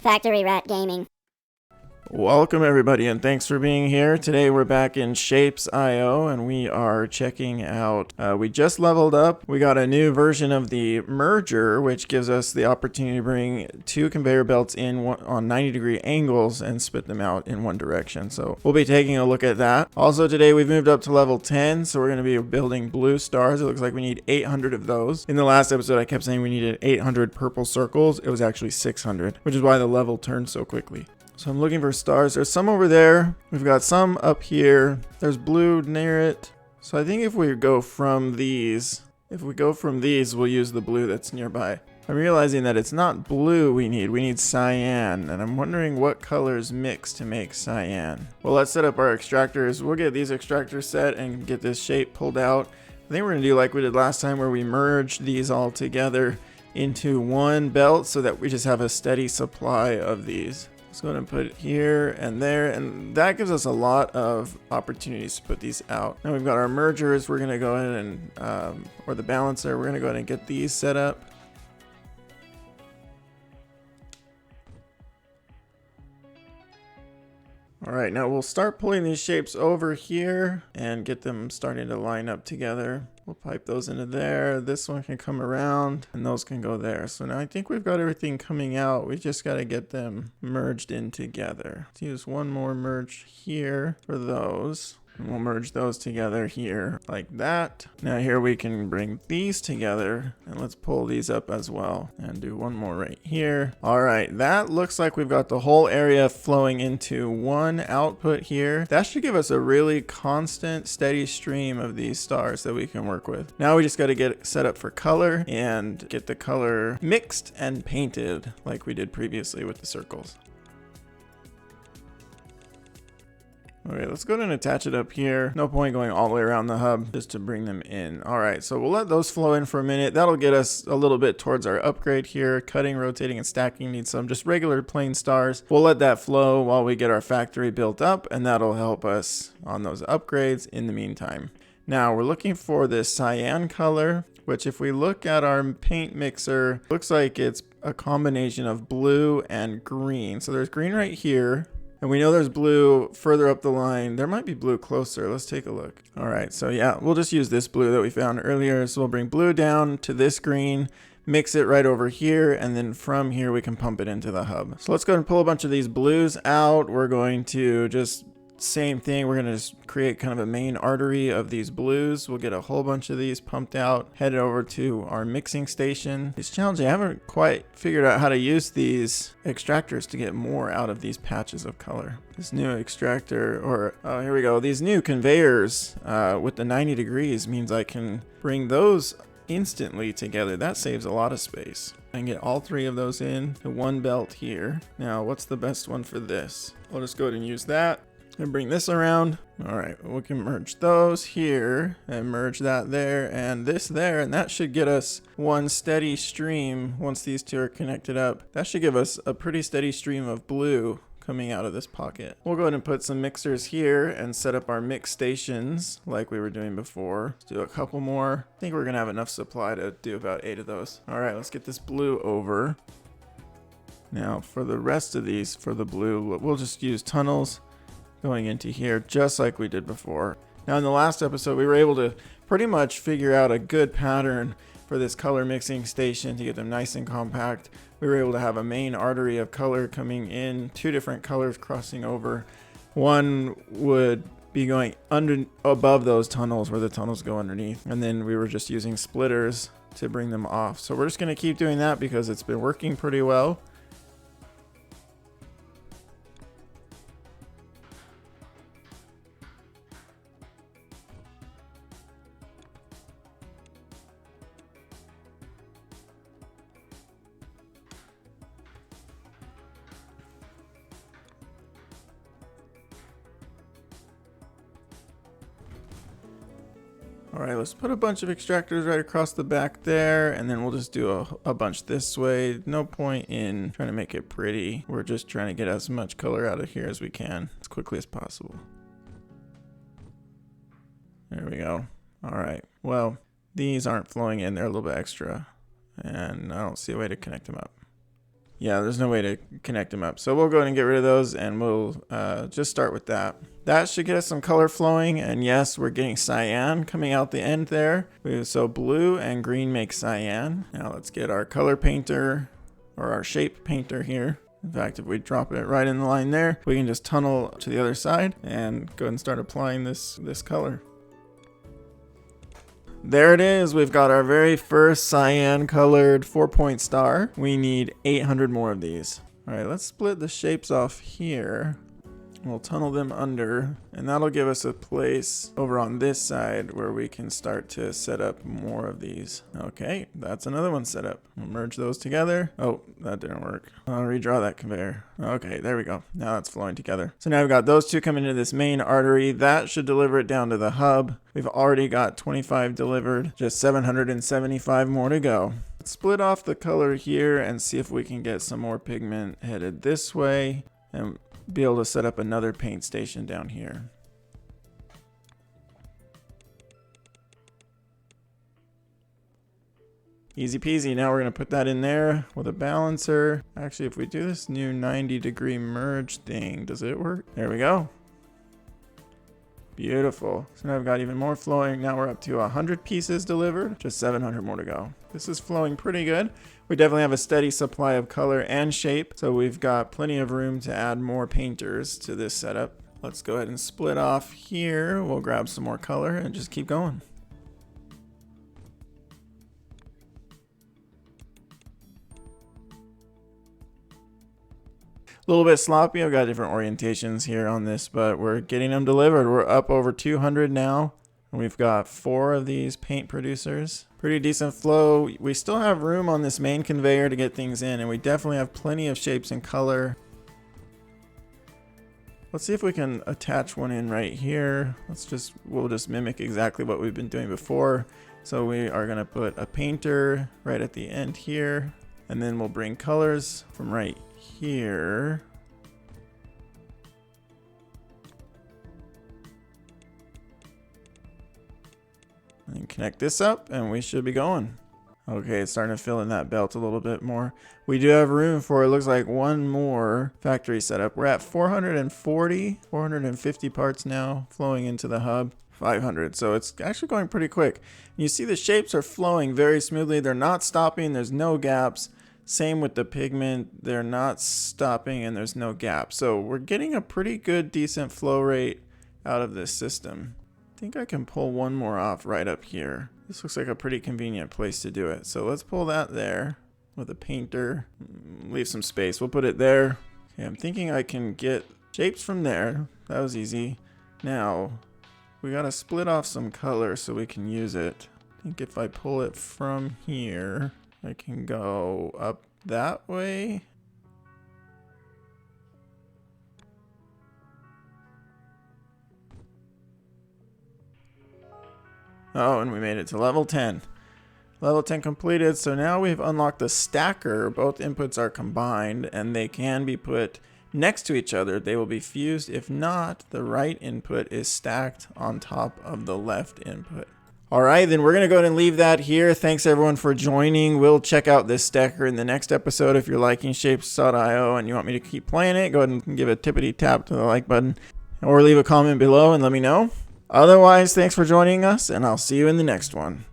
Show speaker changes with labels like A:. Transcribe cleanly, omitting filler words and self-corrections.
A: Factory Rat Gaming.
B: Welcome everybody and thanks for being here. Today we're back in Shapes.io and we are checking out, we just leveled up. We got a new version of the merger, which gives us the opportunity to bring two conveyor belts in on 90-degree angles and spit them out in one direction. So we'll be taking a look at that. Also today we've moved up to level 10, so we're going to be building blue stars. It looks like we need 800 of those. In the last episode I kept saying we needed 800 purple circles. It was actually 600, which is why the level turned so quickly. So I'm looking for stars. There's some over there. We've got some up here. There's blue near it. So I think if we go from these, we'll use the blue that's nearby. I'm realizing that it's not blue we need cyan. And I'm wondering what colors mix to make cyan. Well, let's set up our extractors. We'll get these extractors set and get this shape pulled out. I think we're gonna do like we did last time where we merged these all together into one belt so that we just have a steady supply of these. Let's go ahead and put it here and there, and that gives us a lot of opportunities to put these out. Now we've got our mergers. We're gonna go ahead and, or the balancer, we're gonna go ahead and get these set up. All right, now we'll start pulling these shapes over here and get them starting to line up together. We'll pipe those into there. This one can come around and those can go there. So now I think we've got everything coming out. We just got to get them merged in together. Let's use one more merge here for those. And we'll merge those together here like that. Now here we can bring these together and let's pull these up as well and do one more right here. All right, that looks like we've got the whole area flowing into one output here. That should give us a really constant, steady stream of these stars that we can work with. Now we just got to get it set up for color and get the color mixed and painted like we did previously with the circles. Okay, let's go ahead and attach it up here. No point going all the way around the hub just to bring them in. All right, so we'll let those flow in for a minute. That'll get us a little bit towards our upgrade here. Cutting, rotating, and stacking needs some just regular plain stars. We'll let that flow while we get our factory built up, and that'll help us on those upgrades in the meantime. Now we're looking for this cyan color, which if we look at our paint mixer, looks like it's a combination of blue and green. So there's green right here. And we know there's blue further up the line. There might be blue closer. Let's take a look. All right, so yeah, we'll just use this blue that we found earlier. So we'll bring blue down to this green, mix it right over here, and then from here we can pump it into the hub. So let's go ahead and pull a bunch of these blues out. We're going to just same thing. We're going to just create kind of a main artery of these blues. We'll get a whole bunch of these pumped out, head over to our mixing station. It's challenging. I haven't quite figured out how to use these extractors to get more out of these patches of color. This new extractor, oh, here we go. These new conveyors with the 90 degrees means I can bring those instantly together. That saves a lot of space. I can get all three of those in to one belt here. Now, what's the best one for this? I'll just go ahead and use that. And bring this around. All right, we can merge those here and merge that there and this there, and that should get us one steady stream once these two are connected up. That should give us a pretty steady stream of blue coming out of this pocket. We'll go ahead and put some mixers here and set up our mix stations like we were doing before. Let's do a couple more. I think we're gonna have enough supply to do about 8 of those. All right, let's get this blue over. Now for the rest of these, for the blue, we'll just use tunnels going into here just like we did before. Now in the last episode we were able to pretty much figure out a good pattern for this color mixing station to get them nice and compact. We were able to have a main artery of color coming in, two different colors crossing over. One would be going above those tunnels where the tunnels go underneath, and then we were just using splitters to bring them off. So we're just going to keep doing that because it's been working pretty well. All right, let's put a bunch of extractors right across the back there, and then we'll just do a bunch this way. No point in trying to make it pretty. We're just trying to get as much color out of here as we can, as quickly as possible. There we go. All right, well, these aren't flowing in. They're a little bit extra, and I don't see a way to connect them up. Yeah, there's no way to connect them up. So we'll go ahead and get rid of those, and we'll just start with that. That should get us some color flowing, and yes, we're getting cyan coming out the end there. So blue and green make cyan. Now let's get our color painter, or our shape painter here. In fact, if we drop it right in the line there, we can just tunnel to the other side and go ahead and start applying this color. There it is. We've got our very first cyan colored 4-point star. We need 800 more of these. All right, let's split the shapes off here. We'll tunnel them under, and that'll give us a place over on this side where we can start to set up more of these. Okay, that's another one set up. We'll merge those together. Oh, that didn't work. I'll redraw that conveyor. Okay, there we go. Now it's flowing together. So now we've got those two coming into this main artery. That should deliver it down to the hub. We've already got 25 delivered, just 775 more to go. Let's split off the color here and see if we can get some more pigment headed this way, and be able to set up another paint station down here. Easy peasy. Now we're going to put that in there with a balancer. Actually, if we do this new 90-degree merge thing, does it work? There we go. Beautiful. So now I've got even more flowing. Now we're up to 100 pieces delivered, just 700 more to go. This is flowing pretty good. We definitely have a steady supply of color and shape, so we've got plenty of room to add more painters to this setup. Let's go ahead and split off here. We'll grab some more color and just keep going. A little bit sloppy. I've got different orientations here on this, but we're getting them delivered. We're up over 200 now. We've got 4 of these paint producers. Pretty decent flow. We still have room on this main conveyor to get things in, and we definitely have plenty of shapes and color. Let's see if we can attach one in right here. We'll just mimic exactly what we've been doing before. So we are going to put a painter right at the end here, and then we'll bring colors from right here. And connect this up, and we should be going. Okay, it's starting to fill in that belt a little bit more. We do have room for, it looks like, one more factory setup. We're at 450 parts now flowing into the hub. 500, so it's actually going pretty quick. You see the shapes are flowing very smoothly. They're not stopping. There's no gaps. Same with the pigment. They're not stopping and there's no gap. So we're getting a pretty good, decent flow rate out of this system. I think I can pull one more off right up here. This looks like a pretty convenient place to do it. So let's pull that there with a painter. Leave some space. We'll put it there. Okay, I'm thinking I can get shapes from there. That was easy. Now, we gotta split off some color so we can use it. I think if I pull it from here, I can go up that way. Oh, and we made it to level 10. Level 10 completed, so now we've unlocked the stacker. Both inputs are combined, and they can be put next to each other. They will be fused. If not, the right input is stacked on top of the left input. All right, then we're going to go ahead and leave that here. Thanks, everyone, for joining. We'll check out this stacker in the next episode. If you're liking Shapez.io and you want me to keep playing it, go ahead and give a tippity tap to the like button or leave a comment below and let me know. Otherwise, thanks for joining us, and I'll see you in the next one.